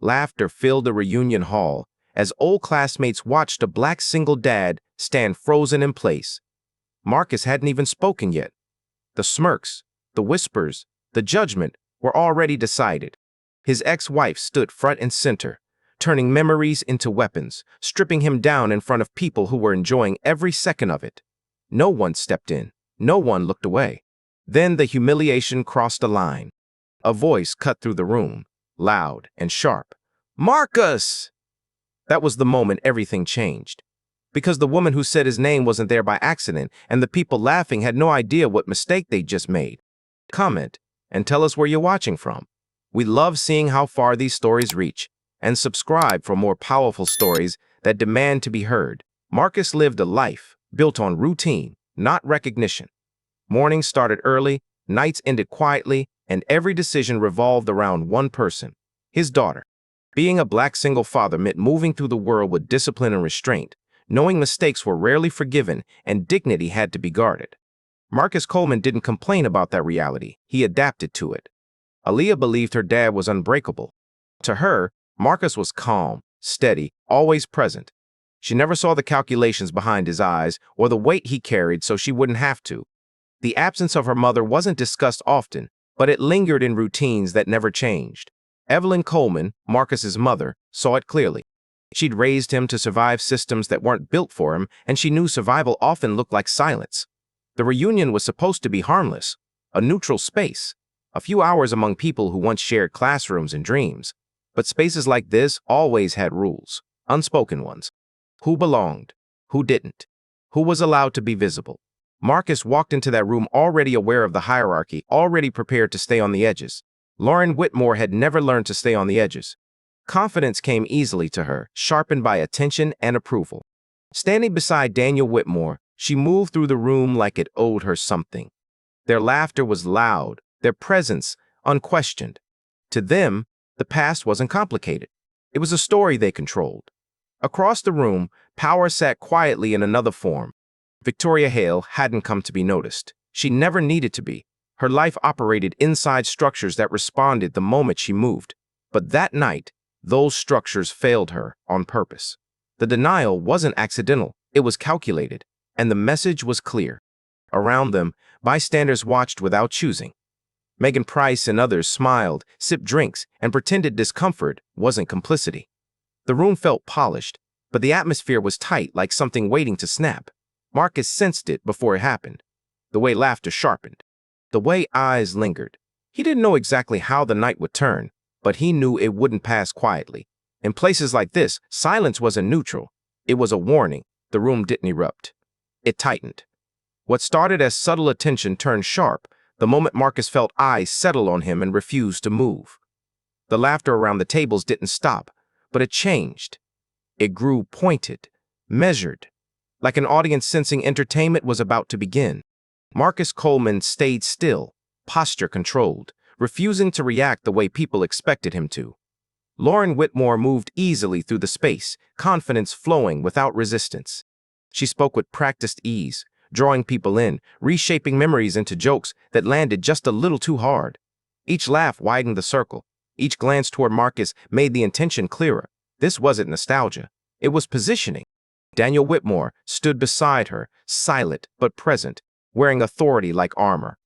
Laughter filled the reunion hall as old classmates watched a black single dad stand frozen in place. Marcus hadn't even spoken yet. The smirks, the whispers, the judgment were already decided. His ex-wife stood front and center, turning memories into weapons, stripping him down in front of people who were enjoying every second of it. No one stepped in. No one looked away. Then the humiliation crossed a line. A voice cut through the room, loud and sharp. "Marcus!" That was the moment everything changed. Because the woman who said his name wasn't there by accident, and the people laughing had no idea what mistake they'd just made. Comment and tell us where you're watching from. We love seeing how far these stories reach, and subscribe for more powerful stories that demand to be heard. Marcus lived a life built on routine, not recognition. Mornings started early, nights ended quietly, and every decision revolved around one person, his daughter. Being a black single father meant moving through the world with discipline and restraint, knowing mistakes were rarely forgiven and dignity had to be guarded. Marcus Coleman didn't complain about that reality. He adapted to it. Aaliyah believed her dad was unbreakable. To her, Marcus was calm, steady, always present. She never saw the calculations behind his eyes or the weight he carried, so she wouldn't have to. The absence of her mother wasn't discussed often, but it lingered in routines that never changed. Evelyn Coleman, Marcus's mother, saw it clearly. She'd raised him to survive systems that weren't built for him, and she knew survival often looked like silence. The reunion was supposed to be harmless, a neutral space, a few hours among people who once shared classrooms and dreams. But spaces like this always had rules, unspoken ones. Who belonged? Who didn't? Who was allowed to be visible? Marcus walked into that room already aware of the hierarchy, already prepared to stay on the edges. Lauren Whitmore had never learned to stay on the edges. Confidence came easily to her, sharpened by attention and approval. Standing beside Daniel Whitmore, she moved through the room like it owed her something. Their laughter was loud, their presence unquestioned. To them, the past wasn't complicated. It was a story they controlled. Across the room, power sat quietly in another form. Victoria Hale hadn't come to be noticed. She never needed to be. Her life operated inside structures that responded the moment she moved. But that night, those structures failed her on purpose. The denial wasn't accidental, it was calculated, and the message was clear. Around them, bystanders watched without choosing. Megan Price and others smiled, sipped drinks, and pretended discomfort wasn't complicity. The room felt polished, but the atmosphere was tight, like something waiting to snap. Marcus sensed it before it happened. The way laughter sharpened. The way eyes lingered. He didn't know exactly how the night would turn, but he knew it wouldn't pass quietly. In places like this, silence wasn't neutral. It was a warning. The room didn't erupt. It tightened. What started as subtle attention turned sharp the moment Marcus felt eyes settle on him and refused to move. The laughter around the tables didn't stop, but it changed. It grew pointed, measured, like an audience sensing entertainment was about to begin. Marcus Coleman stayed still, posture controlled, refusing to react the way people expected him to. Lauren Whitmore moved easily through the space, confidence flowing without resistance. She spoke with practiced ease, drawing people in, reshaping memories into jokes that landed just a little too hard. Each laugh widened the circle. Each glance toward Marcus made the intention clearer. This wasn't nostalgia. It was positioning. Daniel Whitmore stood beside her, silent but present, wearing authority like armor.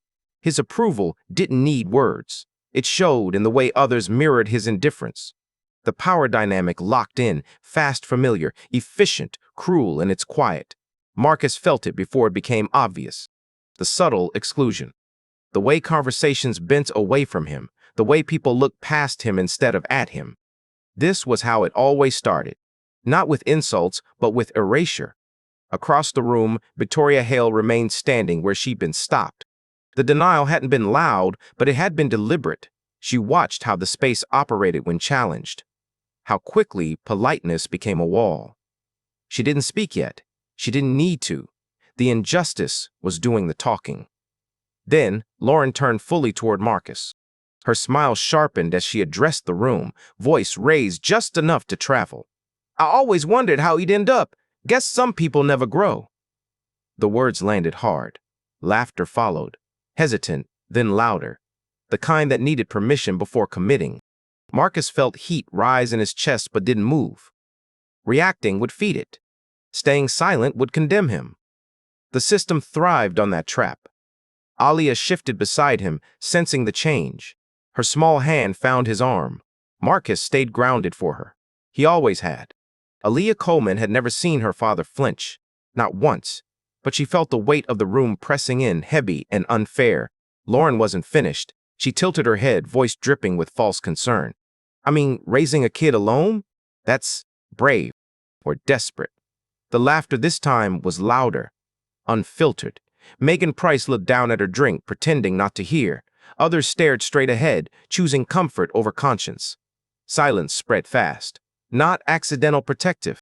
His approval didn't need words. It showed in the way others mirrored his indifference. The power dynamic locked in, fast, familiar, efficient, cruel in its quiet. Marcus felt it before it became obvious. The subtle exclusion. The way conversations bent away from him. The way people looked past him instead of at him. This was how it always started. Not with insults, but with erasure. Across the room, Victoria Hale remained standing where she'd been stopped. The denial hadn't been loud, but it had been deliberate. She watched how the space operated when challenged. How quickly politeness became a wall. She didn't speak yet. She didn't need to. The injustice was doing the talking. Then, Lauren turned fully toward Marcus. Her smile sharpened as she addressed the room, voice raised just enough to travel. "I always wondered how he'd end up. Guess some people never grow." The words landed hard. Laughter followed, hesitant, then louder, the kind that needed permission before committing. Marcus felt heat rise in his chest but didn't move. Reacting would feed it. Staying silent would condemn him. The system thrived on that trap. Alia shifted beside him, sensing the change. Her small hand found his arm. Marcus stayed grounded for her. He always had. Alia Coleman had never seen her father flinch. Not once. But she felt the weight of the room pressing in, heavy and unfair. Lauren wasn't finished. She tilted her head, voice dripping with false concern. I mean, raising a kid alone? That's brave or desperate. The laughter this time was louder, unfiltered. Megan Price looked down at her drink, pretending not to hear. Others stared straight ahead, choosing comfort over conscience. Silence spread fast. Not accidental protective.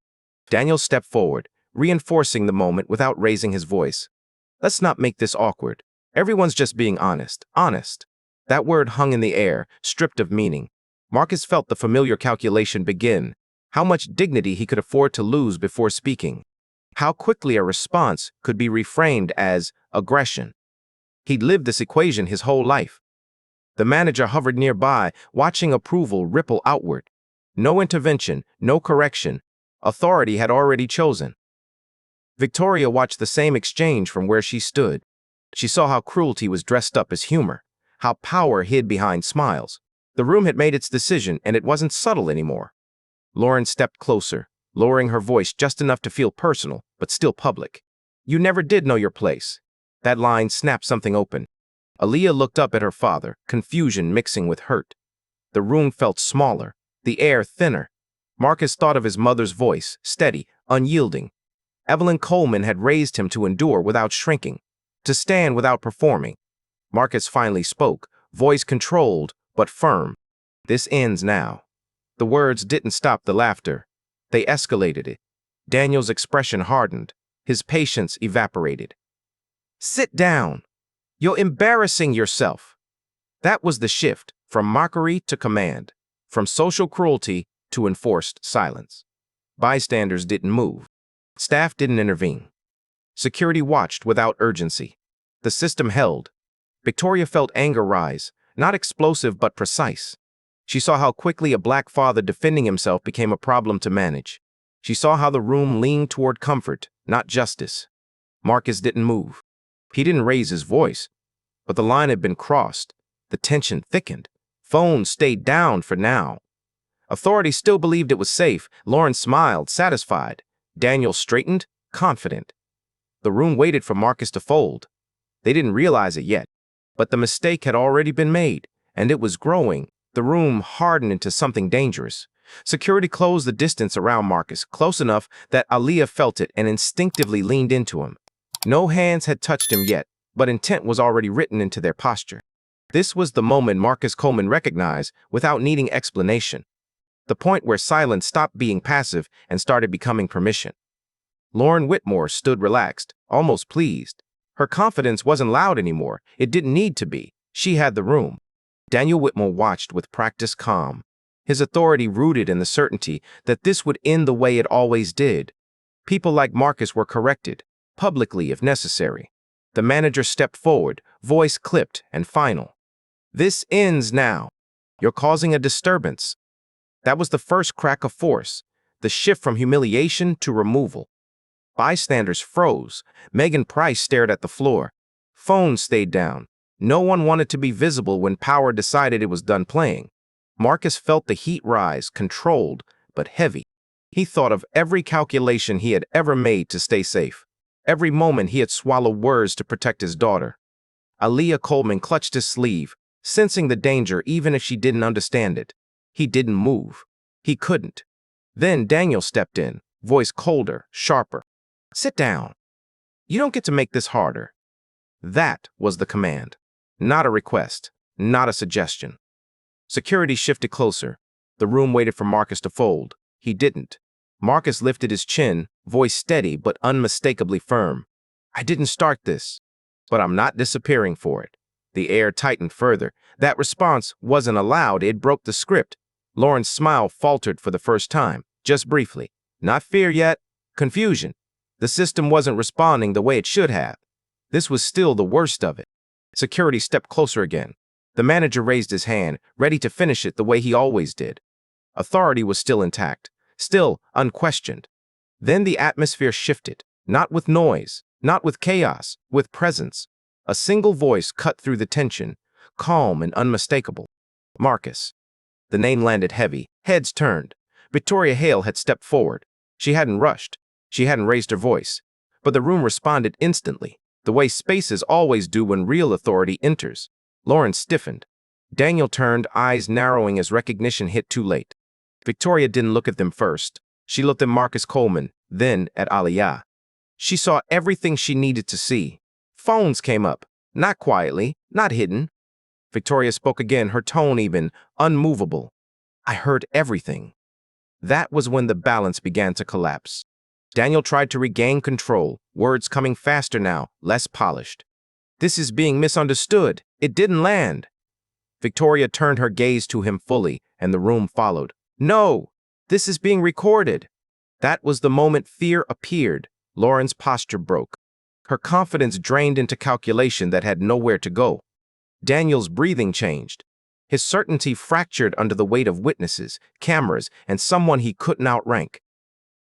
Daniel stepped forward, reinforcing the moment without raising his voice. Let's not make this awkward. Everyone's just being honest. Honest. That word hung in the air, stripped of meaning. Marcus felt the familiar calculation begin. How much dignity he could afford to lose before speaking. How quickly a response could be reframed as aggression. He'd lived this equation his whole life. The manager hovered nearby, watching approval ripple outward. No intervention, no correction. Authority had already chosen. Victoria watched the same exchange from where she stood. She saw how cruelty was dressed up as humor, how power hid behind smiles. The room had made its decision, and it wasn't subtle anymore. Lauren stepped closer, lowering her voice just enough to feel personal, but still public. You never did know your place. That line snapped something open. Aaliyah looked up at her father, confusion mixing with hurt. The room felt smaller, the air thinner. Marcus thought of his mother's voice, steady, unyielding. Evelyn Coleman had raised him to endure without shrinking, to stand without performing. Marcus finally spoke, voice controlled, but firm. This ends now. The words didn't stop the laughter. They escalated it. Daniel's expression hardened. His patience evaporated. Sit down. You're embarrassing yourself. That was the shift, from mockery to command, from social cruelty to enforced silence. Bystanders didn't move. Staff didn't intervene. Security watched without urgency. The system held. Victoria felt anger rise, not explosive but precise. She saw how quickly a black father defending himself became a problem to manage. She saw how the room leaned toward comfort, not justice. Marcus didn't move. He didn't raise his voice, but the line had been crossed. The tension thickened. Phone stayed down for now. Authority still believed it was safe. Lauren smiled, satisfied. Daniel straightened, confident. The room waited for Marcus to fold. They didn't realize it yet, but the mistake had already been made, and it was growing. The room hardened into something dangerous. Security closed the distance around Marcus, close enough that Aaliyah felt it and instinctively leaned into him. No hands had touched him yet, but intent was already written into their posture. This was the moment Marcus Coleman recognized without needing explanation. The point where silence stopped being passive and started becoming permission. Lauren Whitmore stood relaxed, almost pleased. Her confidence wasn't loud anymore. It didn't need to be. She had the room. Daniel Whitmore watched with practiced calm, his authority rooted in the certainty that this would end the way it always did. People like Marcus were corrected, publicly if necessary. The manager stepped forward, voice clipped and final. This ends now. You're causing a disturbance. That was the first crack of force, the shift from humiliation to removal. Bystanders froze. Megan Price stared at the floor. Phone stayed down. No one wanted to be visible when power decided it was done playing. Marcus felt the heat rise, controlled, but heavy. He thought of every calculation he had ever made to stay safe. Every moment he had swallowed words to protect his daughter. Aaliyah Coleman clutched his sleeve, sensing the danger even if she didn't understand it. He didn't move. He couldn't. Then Daniel stepped in, voice colder, sharper. Sit down. You don't get to make this harder. That was the command. Not a request, not a suggestion. Security shifted closer. The room waited for Marcus to fold. He didn't. Marcus lifted his chin, voice steady but unmistakably firm. I didn't start this, but I'm not disappearing for it. The air tightened further. That response wasn't allowed. It broke the script. Lauren's smile faltered for the first time, just briefly. Not fear yet, confusion. The system wasn't responding the way it should have. This was still the worst of it. Security stepped closer again. The manager raised his hand, ready to finish it the way he always did. Authority was still intact, still unquestioned. Then the atmosphere shifted, not with noise, not with chaos, with presence. A single voice cut through the tension, calm and unmistakable. Marcus. The name landed heavy, heads turned. Victoria Hale had stepped forward. She hadn't rushed. She hadn't raised her voice. But the room responded instantly, the way spaces always do when real authority enters. Lauren stiffened. Daniel turned, eyes narrowing as recognition hit too late. Victoria didn't look at them first. She looked at Marcus Coleman, then at Aliyah. She saw everything she needed to see. Phones came up, not quietly, not hidden. Victoria spoke again, her tone even, unmovable. I heard everything. That was when the balance began to collapse. Daniel tried to regain control, words coming faster now, less polished. This is being misunderstood. It didn't land. Victoria turned her gaze to him fully, and the room followed. No, this is being recorded. That was the moment fear appeared. Lauren's posture broke. Her confidence drained into calculation that had nowhere to go. Daniel's breathing changed. His certainty fractured under the weight of witnesses, cameras, and someone he couldn't outrank.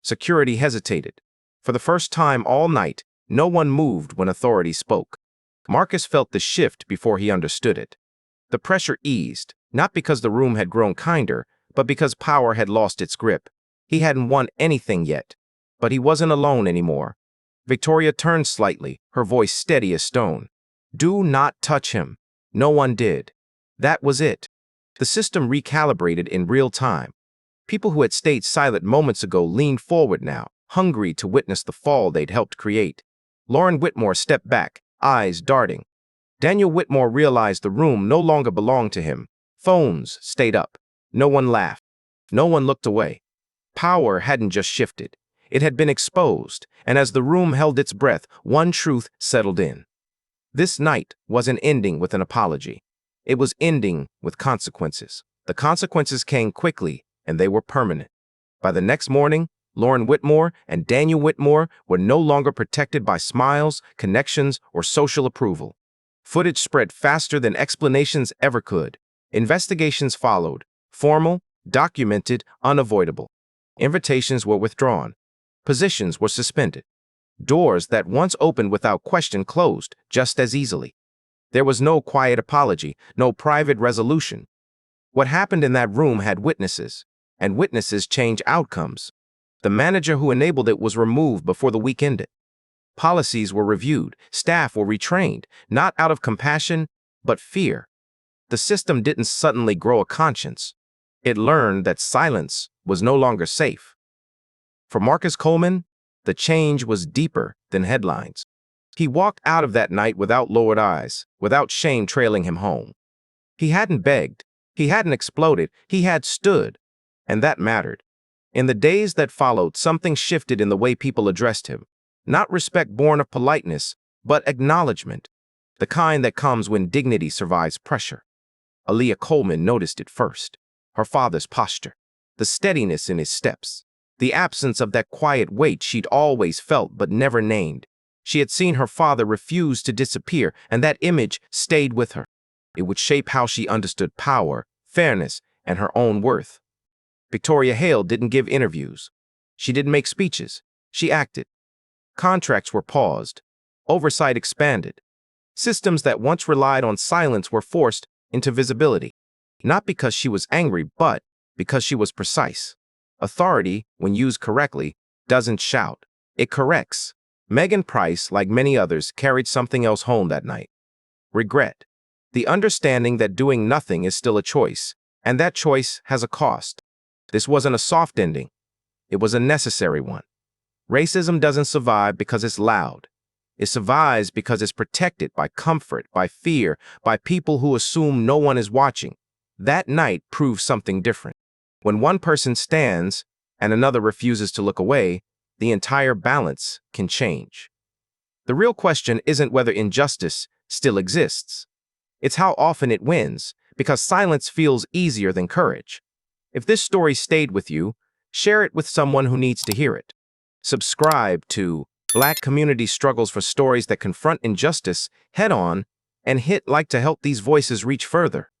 Security hesitated. For the first time all night, no one moved when authority spoke. Marcus felt the shift before he understood it. The pressure eased, not because the room had grown kinder, but because power had lost its grip. He hadn't won anything yet, but he wasn't alone anymore. Victoria turned slightly, her voice steady as stone. Do not touch him. No one did. That was it. The system recalibrated in real time. People who had stayed silent moments ago leaned forward now, hungry to witness the fall they'd helped create. Lauren Whitmore stepped back, eyes darting. Daniel Whitmore realized the room no longer belonged to him. Phones stayed up. No one laughed. No one looked away. Power hadn't just shifted. It had been exposed, and as the room held its breath, one truth settled in. This night wasn't ending with an apology. It was ending with consequences. The consequences came quickly, and they were permanent. By the next morning, Lauren Whitmore and Daniel Whitmore were no longer protected by smiles, connections, or social approval. Footage spread faster than explanations ever could. Investigations followed, formal, documented, unavoidable. Invitations were withdrawn. Positions were suspended. Doors that once opened without question closed just as easily. There was no quiet apology, no private resolution. What happened in that room had witnesses, and witnesses change outcomes. The manager who enabled it was removed before the week ended. Policies were reviewed, staff were retrained, not out of compassion, but fear. The system didn't suddenly grow a conscience. It learned that silence was no longer safe. For Marcus Coleman, the change was deeper than headlines. He walked out of that night without lowered eyes, without shame trailing him home. He hadn't begged, he hadn't exploded, he had stood, and that mattered. In the days that followed, something shifted in the way people addressed him. Not respect born of politeness, but acknowledgement, the kind that comes when dignity survives pressure. Aliyah Coleman noticed it first. Her father's posture, the steadiness in his steps, the absence of that quiet weight she'd always felt but never named. She had seen her father refuse to disappear, and that image stayed with her. It would shape how she understood power, fairness, and her own worth. Victoria Hale didn't give interviews. She didn't make speeches. She acted. Contracts were paused. Oversight expanded. Systems that once relied on silence were forced into visibility. Not because she was angry, but because she was precise. Authority, when used correctly, doesn't shout. It corrects. Megan Price, like many others, carried something else home that night. Regret. The understanding that doing nothing is still a choice, and that choice has a cost. This wasn't a soft ending. It was a necessary one. Racism doesn't survive because it's loud. It survives because it's protected by comfort, by fear, by people who assume no one is watching. That night proved something different. When one person stands and another refuses to look away, the entire balance can change. The real question isn't whether injustice still exists. It's how often it wins, because silence feels easier than courage. If this story stayed with you, share it with someone who needs to hear it. Subscribe to Black Community Struggles for stories that confront injustice head-on and hit like to help these voices reach further.